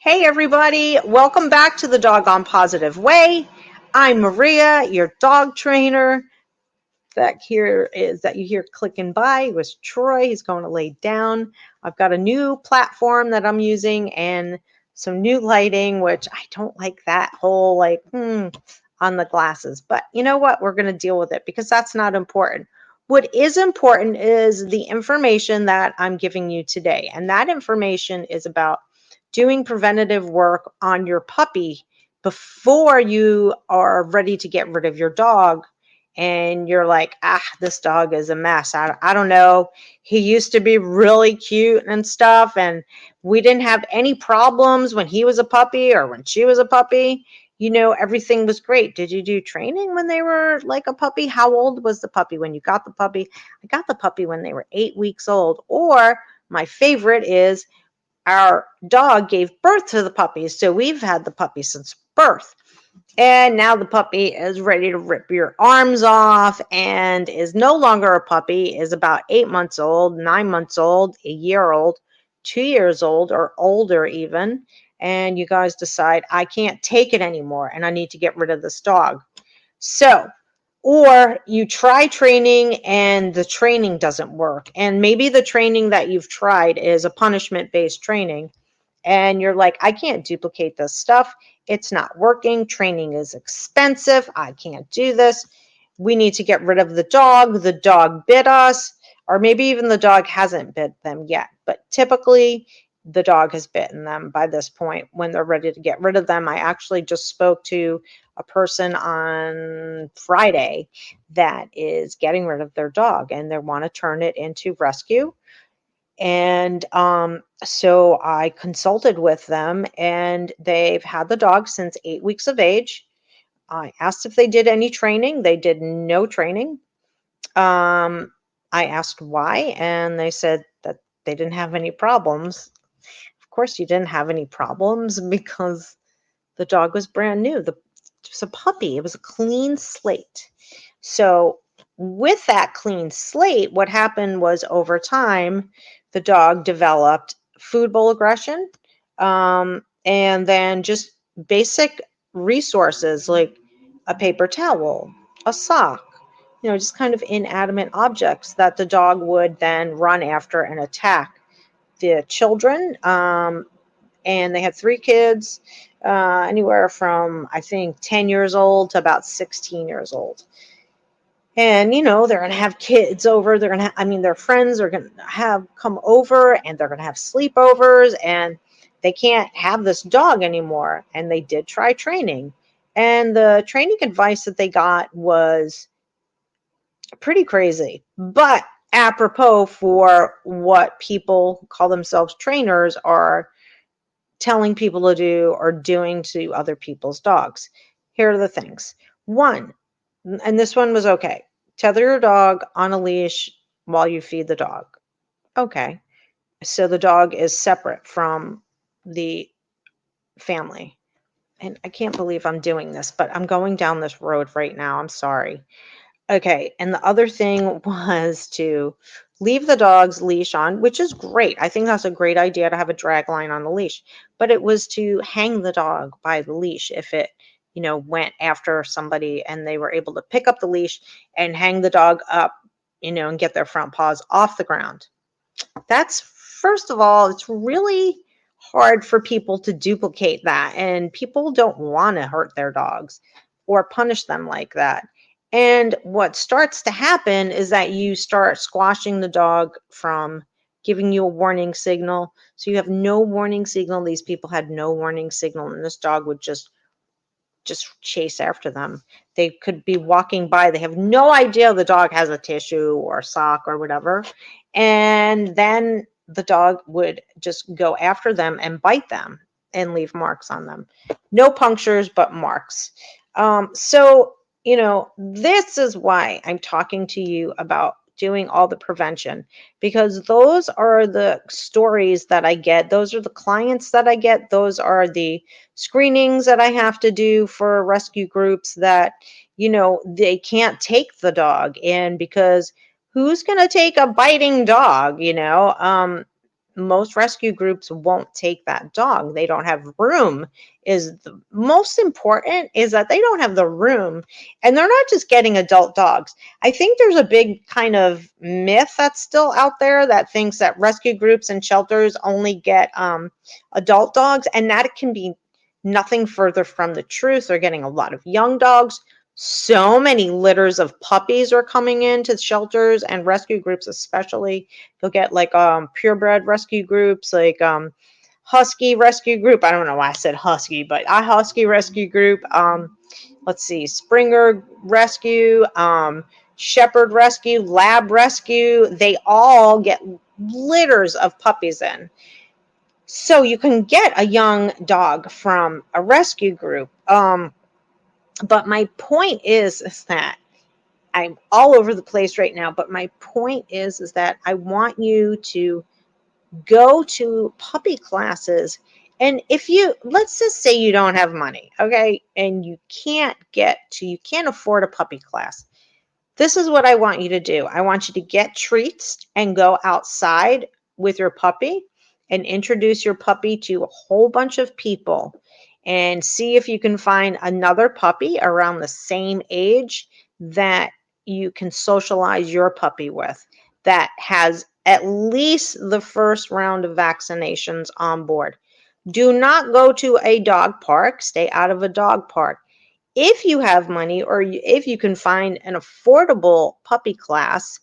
Hey everybody, welcome back to the Doggone Positive Way. I'm Maria, your dog trainer. That you hear clicking by was Troy. He's going to lay down. I've got a new platform that I'm using and some new lighting, which I don't like that whole on the glasses. But you know what? We're going to deal with it because that's not important. What is important is the information that I'm giving you today. And that information is about doing preventative work on your puppy before you are ready to get rid of your dog and you're like, this dog is a mess. I don't know. He used to be really cute and stuff, and we didn't have any problems when he was a puppy or when she was a puppy. Everything was great. Did you do training when they were like a puppy? How old was the puppy when you got the puppy? I got the puppy when they were 8 weeks old. Or my favorite is our dog gave birth to the puppy. So we've had the puppy since birth. And now the puppy is ready to rip your arms off and is no longer a puppy, is about 8 months old, 9 months old, a year old, 2 years old, or older even. And you guys decide, I can't take it anymore and I need to get rid of this dog. So, or you try training and the training doesn't work. And maybe the training that you've tried is a punishment-based training and you're like, I can't duplicate this stuff. It's not working. Training is expensive. I can't do this. We need to get rid of the dog. The dog bit us, or maybe even the dog hasn't bit them yet. But typically, the dog has bitten them by this point when they're ready to get rid of them. I actually just spoke to a person on Friday that is getting rid of their dog and they want to turn it into rescue. And so I consulted with them, and they've had the dog since 8 weeks of age. I asked if they did any training. They did no training. Um, I asked why, and they said that they didn't have any problems. Of course, you didn't have any problems because the dog was brand new. It was a puppy. It was a clean slate. So with that clean slate, what happened was over time, the dog developed food bowl aggression, and then just basic resources like a paper towel, a sock, just kind of inanimate objects that the dog would then run after and attack the children. And they had 3 kids, anywhere from, I think, 10 years old to about 16 years old. And, they're going to have kids over. They're going to, their friends are going to have come over and they're going to have sleepovers and they can't have this dog anymore. And they did try training. And the training advice that they got was pretty crazy, but apropos for what people who call themselves trainers are telling people to do or doing to other people's dogs. Here are the things. One, and this one was okay. Tether your dog on a leash while you feed the dog. Okay. So the dog is separate from the family. And I can't believe I'm doing this, but I'm going down this road right now. I'm sorry. Okay. And the other thing was to leave the dog's leash on, which is great. I think that's a great idea to have a drag line on the leash, but it was to hang the dog by the leash if it, went after somebody and they were able to pick up the leash and hang the dog up, and get their front paws off the ground. That's, first of all, it's really hard for people to duplicate that, and people don't want to hurt their dogs or punish them like that. And what starts to happen is that you start squashing the dog from giving you a warning signal. So you have no warning signal. These people had no warning signal, and this dog would just chase after them. They could be walking by. They have no idea the dog has a tissue or a sock or whatever. And then the dog would just go after them and bite them and leave marks on them. No punctures, but marks. So, this is why I'm talking to you about doing all the prevention, because those are the stories that I get. Those are the clients that I get. Those are the screenings that I have to do for rescue groups that, they can't take the dog in because who's going to take a biting dog, most rescue groups won't take that dog. They don't have room. Is the most important is that they don't have the room, and they're not just getting adult dogs. I think there's a big kind of myth that's still out there that thinks that rescue groups and shelters only get adult dogs, and that can be nothing further from the truth. They're getting a lot of young dogs. So many litters of puppies are coming into shelters and rescue groups, especially. You'll get like purebred rescue groups, like husky rescue group. I don't know why I said husky, but a husky rescue group. Let's see, Springer rescue, shepherd rescue, lab rescue. They all get litters of puppies in. So you can get a young dog from a rescue group. But my point is that I'm all over the place right now, but my point is that I want you to go to puppy classes. And if you, let's just say you don't have money, okay, and you can't afford a puppy class. This is what I want you to do. I want you to get treats and go outside with your puppy and introduce your puppy to a whole bunch of people and see if you can find another puppy around the same age that you can socialize your puppy with that has at least the first round of vaccinations on board. Do not go to a dog park. Stay out of a dog park. If you have money or if you can find an affordable puppy class,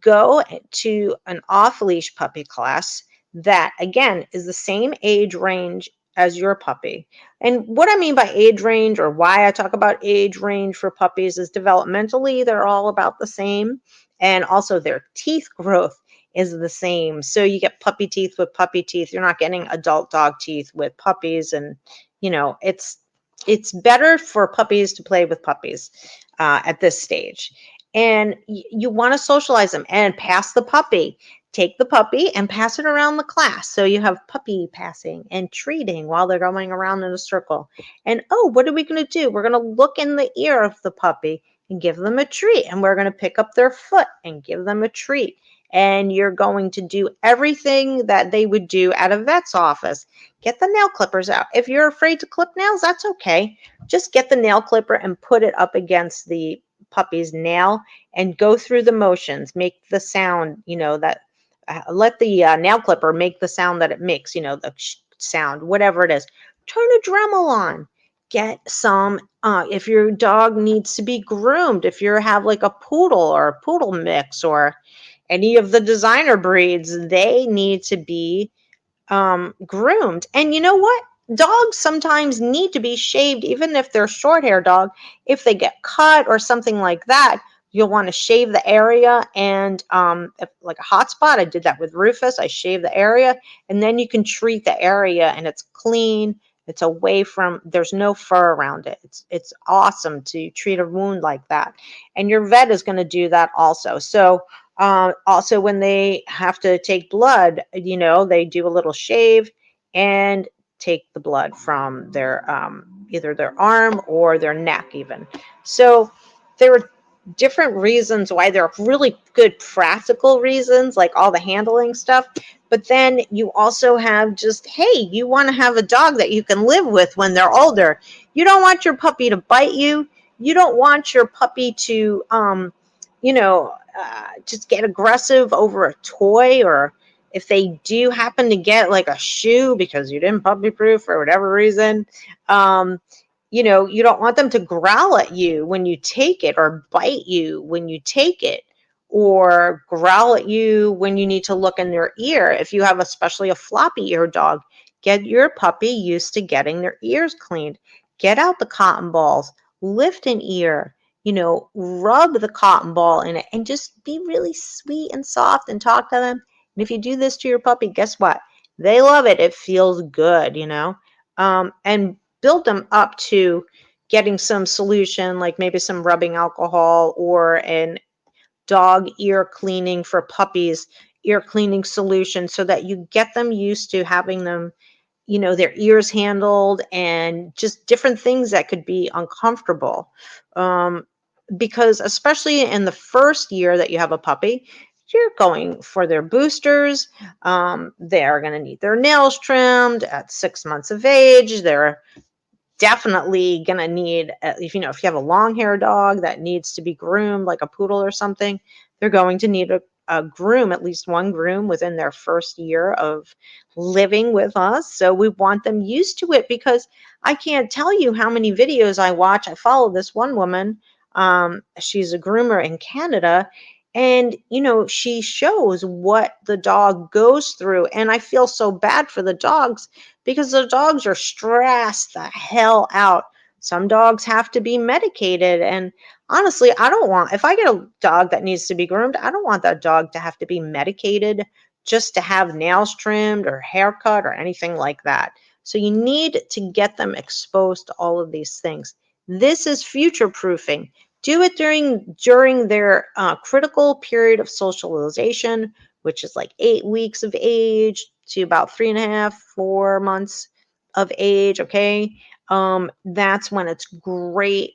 go to an off-leash puppy class that, again, is the same age range as your puppy. And what I mean by age range, or why I talk about age range for puppies, is developmentally, they're all about the same. And also their teeth growth is the same. So you get puppy teeth with puppy teeth. You're not getting adult dog teeth with puppies. And, it's better for puppies to play with puppies at this stage. And you want to socialize them and pass the puppy. Take the puppy and pass it around the class. So you have puppy passing and treating while they're going around in a circle. And what are we going to do? We're going to look in the ear of the puppy and give them a treat. And we're going to pick up their foot and give them a treat. And you're going to do everything that they would do at a vet's office. Get the nail clippers out. If you're afraid to clip nails, that's okay. Just get the nail clipper and put it up against the puppy's nail and go through the motions. Make the sound, that let the nail clipper make the sound that it makes, the sound, whatever it is. Turn a Dremel on. Get some, if your dog needs to be groomed, if you have like a poodle or a poodle mix or any of the designer breeds, they need to be groomed. And you know what? Dogs sometimes need to be shaved, even if they're short hair dog. If they get cut or something like that, you'll want to shave the area. And if, like a hot spot, I did that with Rufus. I shaved the area, and then you can treat the area, and it's clean. It's away from, there's no fur around it. It's awesome to treat a wound like that. And your vet is going to do that also. So also, when they have to take blood, they do a little shave and take the blood from their either their arm or their neck even. So there are different reasons why there are really good practical reasons, like all the handling stuff. But then you also have just, hey, you want to have a dog that you can live with when they're older. You don't want your puppy to bite you. You don't want your puppy to, just get aggressive over a toy, or if they do happen to get like a shoe because you didn't puppy proof for whatever reason, you don't want them to growl at you when you take it or bite you when you take it or growl at you when you need to look in their ear. If you have especially a floppy ear dog, get your puppy used to getting their ears cleaned. Get out the cotton balls, lift an ear, rub the cotton ball in it and just be really sweet and soft and talk to them. And if you do this to your puppy, guess what? They love it. It feels good, and build them up to getting some solution, like maybe some rubbing alcohol or an dog ear cleaning for puppies, ear cleaning solution, so that you get them used to having them, their ears handled and just different things that could be uncomfortable. Because especially in the first year that you have a puppy, you're going for their boosters. They're going to need their nails trimmed at 6 months of age. They're definitely going to need, if you have a long hair dog that needs to be groomed like a poodle or something, they're going to need a groom, at least one groom within their first year of living with us. So we want them used to it, because I can't tell you how many videos I watch. I follow this one woman. She's a groomer in Canada, and she shows what the dog goes through, and I feel so bad for the dogs, because the dogs are stressed the hell out. Some dogs have to be medicated. And honestly, if I get a dog that needs to be groomed, I don't want that dog to have to be medicated just to have nails trimmed or haircut or anything like that. So you need to get them exposed to all of these things. This is future proofing. Do it during their critical period of socialization, which is like 8 weeks of age to about 3.5, 4 months of age. Okay. That's when it's great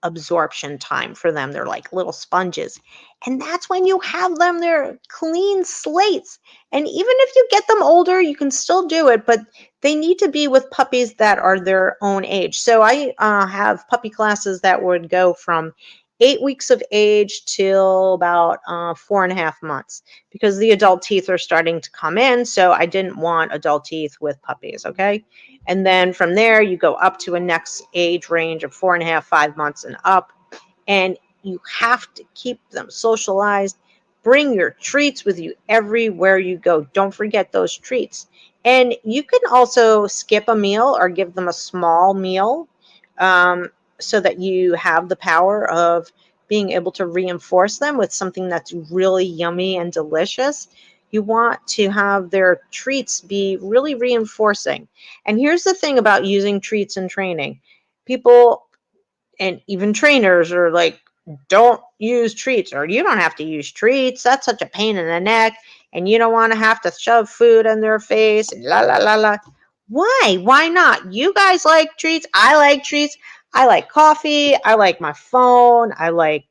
absorption time for them. They're like little sponges. And that's when you have them, they're clean slates. And even if you get them older, you can still do it, but they need to be with puppies that are their own age. So I have puppy classes that would go from 8 weeks of age till about 4.5 months, because the adult teeth are starting to come in. So I didn't want adult teeth with puppies. Okay. And then from there, you go up to a next age range of 4.5, 5 months and up. And you have to keep them socialized. Bring your treats with you everywhere you go. Don't forget those treats. And you can also skip a meal or give them a small meal, so that you have the power of being able to reinforce them with something that's really yummy and delicious. You want to have their treats be really reinforcing. And here's the thing about using treats in training. People and even trainers are like, don't use treats, or you don't have to use treats. That's such a pain in the neck. And you don't want to have to shove food in their face. And la, la, la, la. Why? Why not? You guys like treats. I like treats. I like coffee. I like my phone. I like,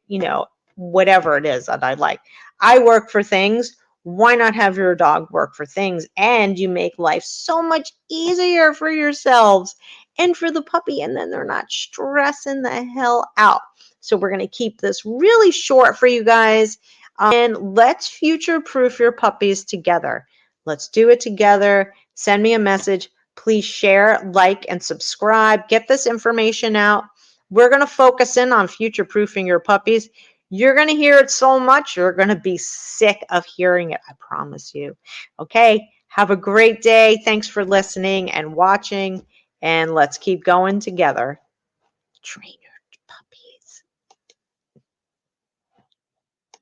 whatever it is that I like. I work for things. Why not have your dog work for things? And you make life so much easier for yourselves and for the puppy, and then they're not stressing the hell out. So we're going to keep this really short for you guys, and let's future proof your puppies together. Let's do it together. Send me a message. Please share, like, and subscribe. Get this information out. We're going to focus in on future proofing your puppies. You're going to hear it so much, you're going to be sick of hearing it. I promise you. Okay. Have a great day. Thanks for listening and watching. And let's keep going together. Train your puppy.